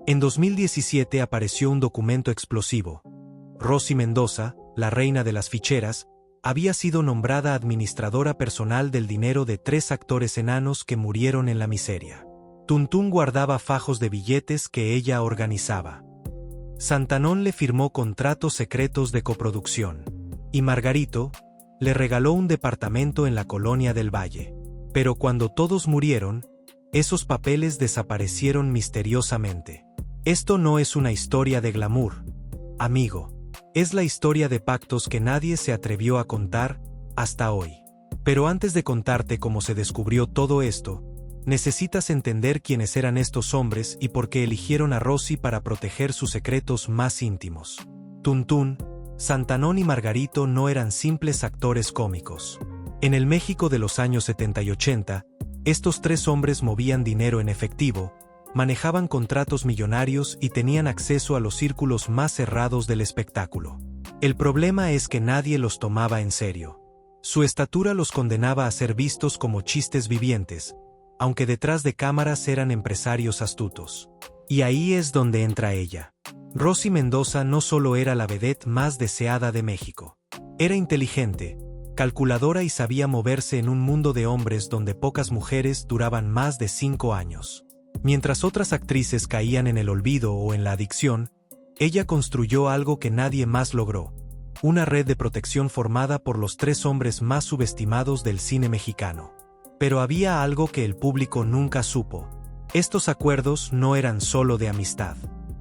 En 2017 apareció un documento explosivo. Rosy Mendoza, la reina de las ficheras, había sido nombrada administradora personal del dinero de 3 actores enanos que murieron en la miseria. Tuntún guardaba fajos de billetes que ella organizaba. Santanón le firmó contratos secretos de coproducción. Y Margarito le regaló un departamento en la Colonia del Valle. Pero cuando todos murieron, esos papeles desaparecieron misteriosamente. Esto no es una historia de glamour, amigo. Es la historia de pactos que nadie se atrevió a contar hasta hoy. Pero antes de contarte cómo se descubrió todo esto, necesitas entender quiénes eran estos hombres y por qué eligieron a Rosy para proteger sus secretos más íntimos. Tuntún, Santanón y Margarito no eran simples actores cómicos. En el México de los años 70 y 80, estos 3 hombres movían dinero en efectivo, manejaban contratos millonarios y tenían acceso a los círculos más cerrados del espectáculo. El problema es que nadie los tomaba en serio. Su estatura los condenaba a ser vistos como chistes vivientes, aunque detrás de cámaras eran empresarios astutos. Y ahí es donde entra ella. Rosy Mendoza no solo era la vedette más deseada de México. Era inteligente, calculadora y sabía moverse en un mundo de hombres donde pocas mujeres duraban más de 5 años. Mientras otras actrices caían en el olvido o en la adicción, ella construyó algo que nadie más logró: una red de protección formada por los 3 hombres más subestimados del cine mexicano. Pero había algo que el público nunca supo. Estos acuerdos no eran solo de amistad.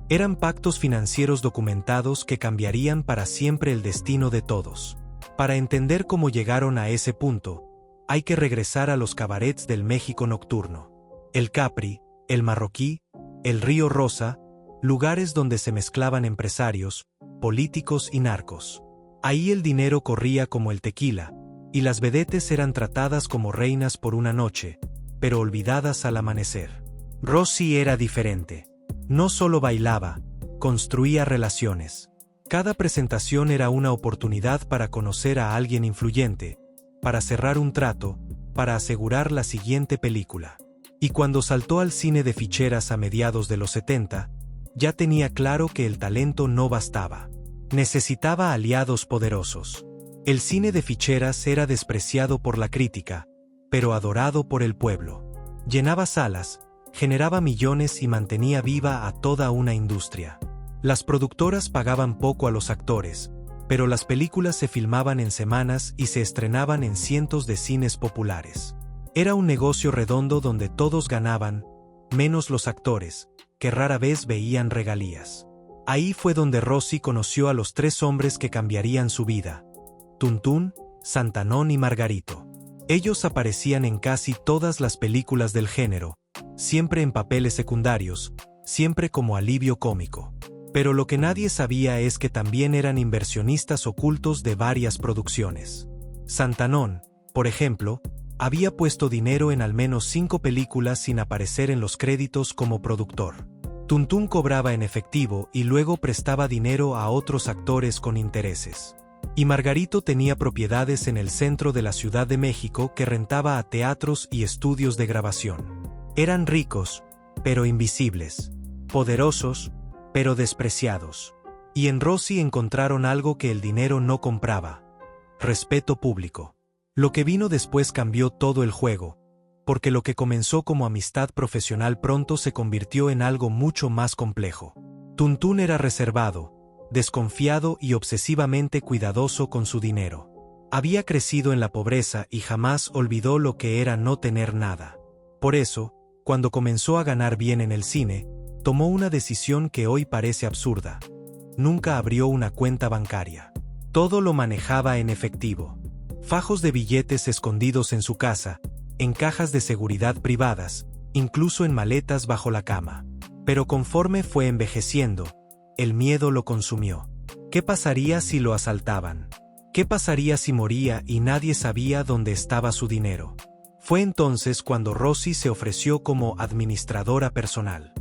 Eran pactos financieros documentados que cambiarían para siempre el destino de todos. Para entender cómo llegaron a ese punto, hay que regresar a los cabarets del México nocturno. El Capri, el Marroquí, el Río Rosa, lugares donde se mezclaban empresarios, políticos y narcos. Ahí el dinero corría como el tequila, y las vedettes eran tratadas como reinas por una noche, pero olvidadas al amanecer. Rosy era diferente. No solo bailaba, construía relaciones. Cada presentación era una oportunidad para conocer a alguien influyente, para cerrar un trato, para asegurar la siguiente película. Y cuando saltó al cine de ficheras a mediados de los 70, ya tenía claro que el talento no bastaba. Necesitaba aliados poderosos. El cine de ficheras era despreciado por la crítica, pero adorado por el pueblo. Llenaba salas, generaba millones y mantenía viva a toda una industria. Las productoras pagaban poco a los actores, pero las películas se filmaban en semanas y se estrenaban en cientos de cines populares. Era un negocio redondo donde todos ganaban, menos los actores, que rara vez veían regalías. Ahí fue donde Rosy conoció a los 3 hombres que cambiarían su vida: Tuntún, Santanón y Margarito. Ellos aparecían en casi todas las películas del género, siempre en papeles secundarios, siempre como alivio cómico. Pero lo que nadie sabía es que también eran inversionistas ocultos de varias producciones. Santanón, por ejemplo, había puesto dinero en al menos 5 películas sin aparecer en los créditos como productor. Tuntún cobraba en efectivo y luego prestaba dinero a otros actores con intereses. Y Margarito tenía propiedades en el centro de la Ciudad de México que rentaba a teatros y estudios de grabación. Eran ricos, pero invisibles. Poderosos, pero despreciados. Y en Rosy encontraron algo que el dinero no compraba: respeto público. Lo que vino después cambió todo el juego, porque lo que comenzó como amistad profesional pronto se convirtió en algo mucho más complejo. Tuntún era reservado, desconfiado y obsesivamente cuidadoso con su dinero. Había crecido en la pobreza y jamás olvidó lo que era no tener nada. Por eso, cuando comenzó a ganar bien en el cine, tomó una decisión que hoy parece absurda. Nunca abrió una cuenta bancaria. Todo lo manejaba en efectivo. Fajos de billetes escondidos en su casa, en cajas de seguridad privadas, incluso en maletas bajo la cama. Pero conforme fue envejeciendo, el miedo lo consumió. ¿Qué pasaría si lo asaltaban? ¿Qué pasaría si moría y nadie sabía dónde estaba su dinero? Fue entonces cuando Rosy se ofreció como administradora personal.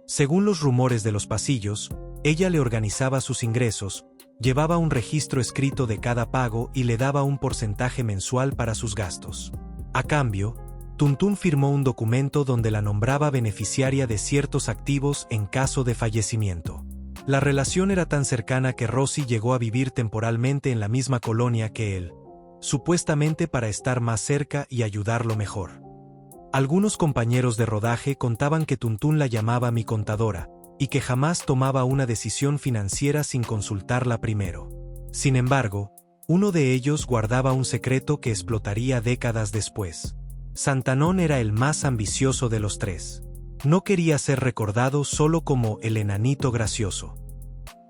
Según los rumores de los pasillos, ella le organizaba sus ingresos, llevaba un registro escrito de cada pago y le daba un porcentaje mensual para sus gastos. A cambio, Tuntún firmó un documento donde la nombraba beneficiaria de ciertos activos en caso de fallecimiento. La relación era tan cercana que Rossi llegó a vivir temporalmente en la misma colonia que él, supuestamente para estar más cerca y ayudarlo mejor. Algunos compañeros de rodaje contaban que Tuntún la llamaba mi contadora, y que jamás tomaba una decisión financiera sin consultarla primero. Sin embargo, uno de ellos guardaba un secreto que explotaría décadas después. Santanón era el más ambicioso de los tres. No quería ser recordado solo como el enanito gracioso.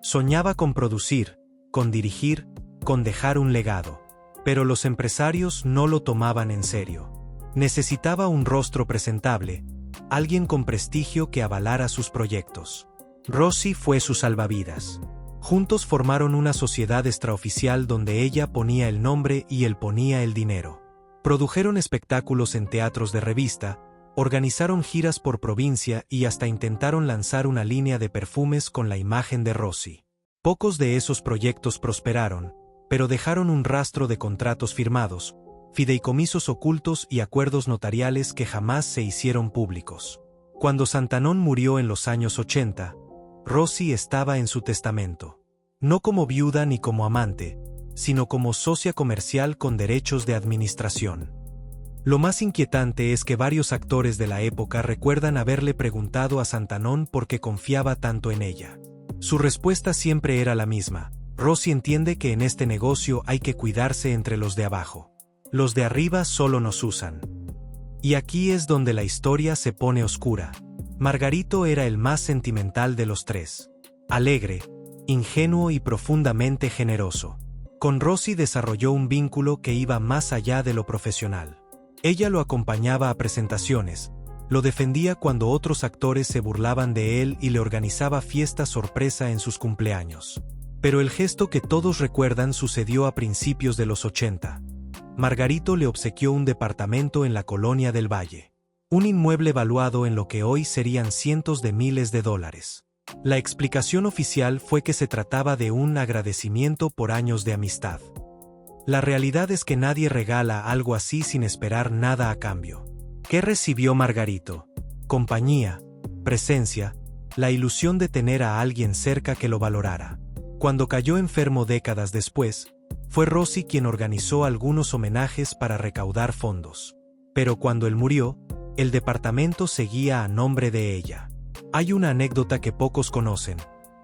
Soñaba con producir, con dirigir, con dejar un legado. Pero los empresarios no lo tomaban en serio. Necesitaba un rostro presentable, alguien con prestigio que avalara sus proyectos. Rossi fue su salvavidas. Juntos formaron una sociedad extraoficial donde ella ponía el nombre y él ponía el dinero. Produjeron espectáculos en teatros de revista, organizaron giras por provincia y hasta intentaron lanzar una línea de perfumes con la imagen de Rossi. Pocos de esos proyectos prosperaron, pero dejaron un rastro de contratos firmados, fideicomisos ocultos y acuerdos notariales que jamás se hicieron públicos. Cuando Santanón murió en los años 80, Rossi estaba en su testamento. No como viuda ni como amante, sino como socia comercial con derechos de administración. Lo más inquietante es que varios actores de la época recuerdan haberle preguntado a Santanón por qué confiaba tanto en ella. Su respuesta siempre era la misma: Rossi entiende que en este negocio hay que cuidarse entre los de abajo. Los de arriba solo nos usan. Y aquí es donde la historia se pone oscura. Margarito era el más sentimental de los tres. Alegre, ingenuo y profundamente generoso. Con Rossi desarrolló un vínculo que iba más allá de lo profesional. Ella lo acompañaba a presentaciones, lo defendía cuando otros actores se burlaban de él y le organizaba fiestas sorpresa en sus cumpleaños. Pero el gesto que todos recuerdan sucedió a principios de los 80. Margarito le obsequió un departamento en la Colonia del Valle. Un inmueble valuado en lo que hoy serían cientos de miles de dólares. La explicación oficial fue que se trataba de un agradecimiento por años de amistad. La realidad es que nadie regala algo así sin esperar nada a cambio. ¿Qué recibió Margarito? Compañía, presencia, la ilusión de tener a alguien cerca que lo valorara. Cuando cayó enfermo décadas después, fue Rossi quien organizó algunos homenajes para recaudar fondos. Pero cuando él murió, el departamento seguía a nombre de ella. Hay una anécdota que pocos conocen.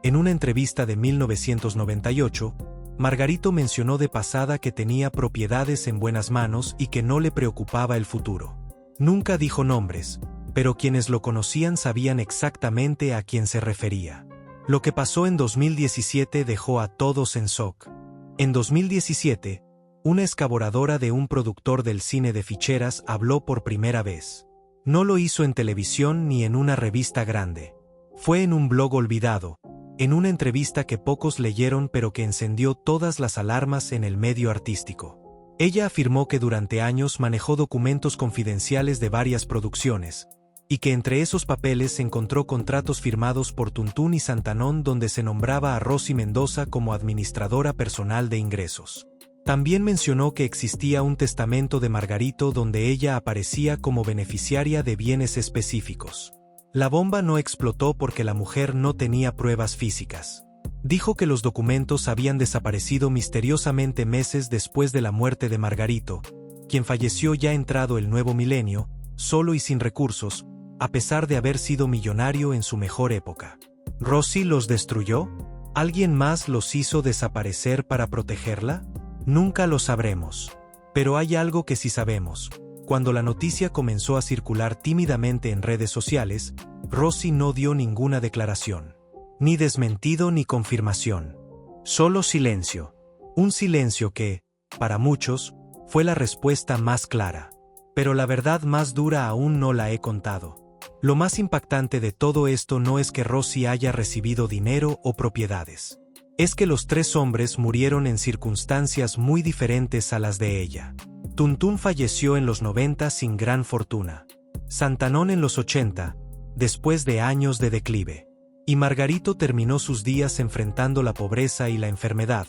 En una entrevista de 1998, Margarito mencionó de pasada que tenía propiedades en buenas manos y que no le preocupaba el futuro. Nunca dijo nombres, pero quienes lo conocían sabían exactamente a quién se refería. Lo que pasó en 2017 dejó a todos en shock. En 2017, una escaboradora de un productor del cine de ficheras habló por primera vez. No lo hizo en televisión ni en una revista grande. Fue en un blog olvidado, en una entrevista que pocos leyeron pero que encendió todas las alarmas en el medio artístico. Ella afirmó que durante años manejó documentos confidenciales de varias producciones, y que entre esos papeles encontró contratos firmados por Tuntún y Santanón donde se nombraba a Rossi Mendoza como administradora personal de ingresos. También mencionó que existía un testamento de Margarito donde ella aparecía como beneficiaria de bienes específicos. La bomba no explotó porque la mujer no tenía pruebas físicas. Dijo que los documentos habían desaparecido misteriosamente meses después de la muerte de Margarito, quien falleció ya entrado el nuevo milenio, solo y sin recursos, a pesar de haber sido millonario en su mejor época. ¿Rossi los destruyó? ¿Alguien más los hizo desaparecer para protegerla? Nunca lo sabremos. Pero hay algo que sí sabemos. Cuando la noticia comenzó a circular tímidamente en redes sociales, Rossi no dio ninguna declaración. Ni desmentido ni confirmación. Solo silencio. Un silencio que, para muchos, fue la respuesta más clara. Pero la verdad más dura aún no la he contado. Lo más impactante de todo esto no es que Rossi haya recibido dinero o propiedades. Es que los tres hombres murieron en circunstancias muy diferentes a las de ella. Tuntún falleció en los 90 sin gran fortuna. Santanón en los 80, después de años de declive. Y Margarito terminó sus días enfrentando la pobreza y la enfermedad,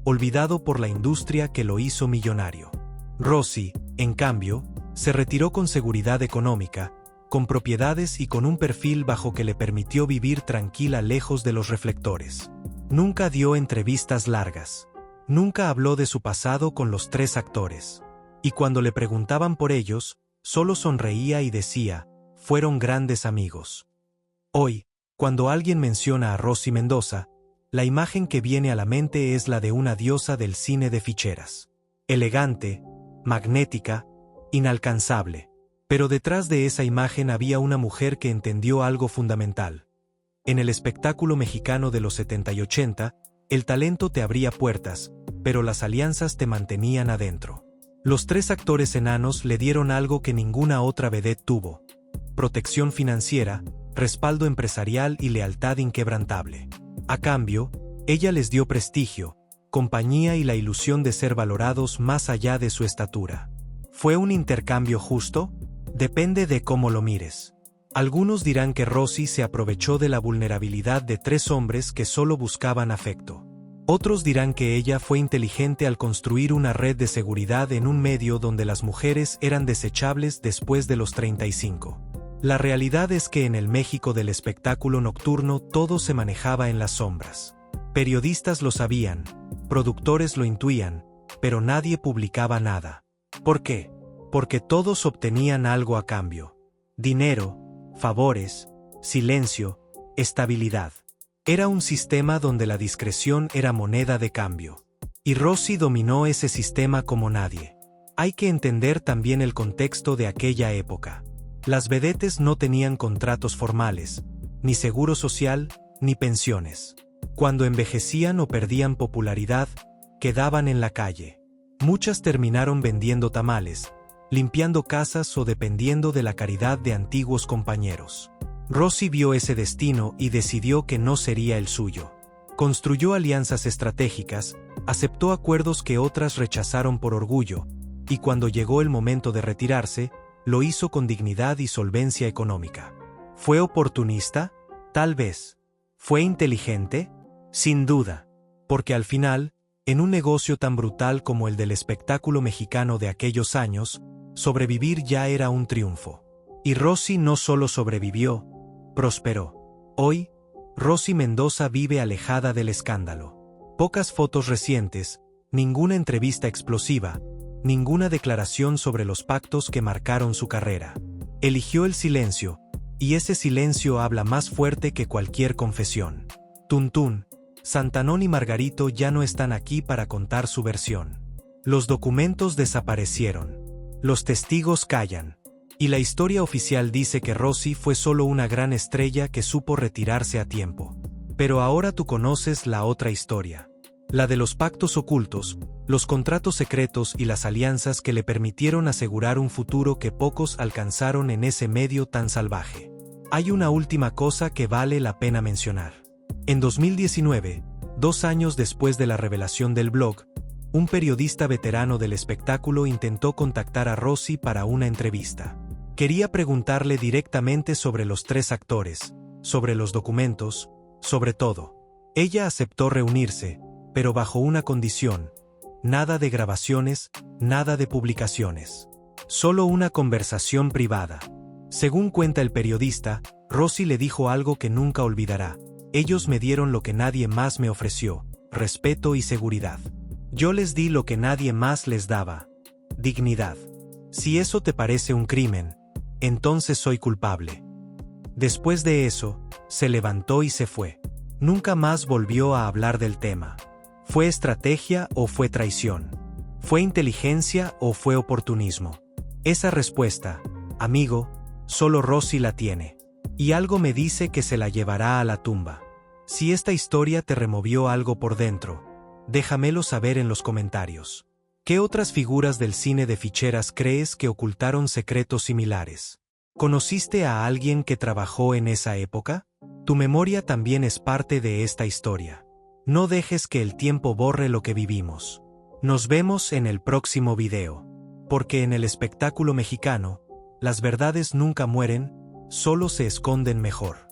olvidado por la industria que lo hizo millonario. Rossi, en cambio, Se retiró con seguridad económica, con propiedades y con un perfil bajo que le permitió vivir tranquila lejos de los reflectores. Nunca dio entrevistas largas. Nunca habló de su pasado con los tres actores. Y cuando le preguntaban por ellos, solo sonreía y decía, fueron grandes amigos. Hoy, cuando alguien menciona a Rosy Mendoza, la imagen que viene a la mente es la de una diosa del cine de ficheras. Elegante, magnética, inalcanzable. Pero detrás de esa imagen había una mujer que entendió algo fundamental. En el espectáculo mexicano de los 70 y 80, el talento te abría puertas, pero las alianzas te mantenían adentro. Los tres actores enanos le dieron algo que ninguna otra vedette tuvo: protección financiera, respaldo empresarial y lealtad inquebrantable. A cambio, ella les dio prestigio, compañía y la ilusión de ser valorados más allá de su estatura. ¿Fue un intercambio justo? Depende de cómo lo mires. Algunos dirán que Rosy se aprovechó de la vulnerabilidad de tres hombres que solo buscaban afecto. Otros dirán que ella fue inteligente al construir una red de seguridad en un medio donde las mujeres eran desechables después de los 35. La realidad es que en el México del espectáculo nocturno todo se manejaba en las sombras. Periodistas lo sabían, productores lo intuían, pero nadie publicaba nada. ¿Por qué? Porque todos obtenían algo a cambio: dinero, favores, silencio, estabilidad. Era un sistema donde la discreción era moneda de cambio. Y Rosy dominó ese sistema como nadie. Hay que entender también el contexto de aquella época. Las vedettes no tenían contratos formales, ni seguro social, ni pensiones. Cuando envejecían o perdían popularidad, quedaban en la calle. Muchas terminaron vendiendo tamales, limpiando casas o dependiendo de la caridad de antiguos compañeros. Rosy vio ese destino y decidió que no sería el suyo. Construyó alianzas estratégicas, aceptó acuerdos que otras rechazaron por orgullo, y cuando llegó el momento de retirarse, lo hizo con dignidad y solvencia económica. ¿Fue oportunista? Tal vez. ¿Fue inteligente? Sin duda. Porque al final, en un negocio tan brutal como el del espectáculo mexicano de aquellos años, sobrevivir ya era un triunfo. Y Rosy no solo sobrevivió, prosperó. Hoy, Rosy Mendoza vive alejada del escándalo. Pocas fotos recientes, ninguna entrevista explosiva, ninguna declaración sobre los pactos que marcaron su carrera. Eligió el silencio, y ese silencio habla más fuerte que cualquier confesión. Tuntún, Santanón y Margarito ya no están aquí para contar su versión. Los documentos desaparecieron. Los testigos callan. Y la historia oficial dice que Rosy fue solo una gran estrella que supo retirarse a tiempo. Pero ahora tú conoces la otra historia. La de los pactos ocultos, los contratos secretos y las alianzas que le permitieron asegurar un futuro que pocos alcanzaron en ese medio tan salvaje. Hay una última cosa que vale la pena mencionar. En 2019, 2 años después de la revelación del blog, un periodista veterano del espectáculo intentó contactar a Rosy para una entrevista. Quería preguntarle directamente sobre los tres actores, sobre los documentos, sobre todo. Ella aceptó reunirse, pero bajo una condición: nada de grabaciones, nada de publicaciones. Solo una conversación privada. Según cuenta el periodista, Rosy le dijo algo que nunca olvidará: ellos me dieron lo que nadie más me ofreció, respeto y seguridad. Yo les di lo que nadie más les daba: dignidad. Si eso te parece un crimen, entonces soy culpable. Después de eso, se levantó y se fue. Nunca más volvió a hablar del tema. ¿Fue estrategia o fue traición? ¿Fue inteligencia o fue oportunismo? Esa respuesta, amigo, solo Rosy la tiene. Y algo me dice que se la llevará a la tumba. Si esta historia te removió algo por dentro, déjamelo saber en los comentarios. ¿Qué otras figuras del cine de ficheras crees que ocultaron secretos similares? ¿Conociste a alguien que trabajó en esa época? Tu memoria también es parte de esta historia. No dejes que el tiempo borre lo que vivimos. Nos vemos en el próximo video. Porque en el espectáculo mexicano, las verdades nunca mueren, solo se esconden mejor.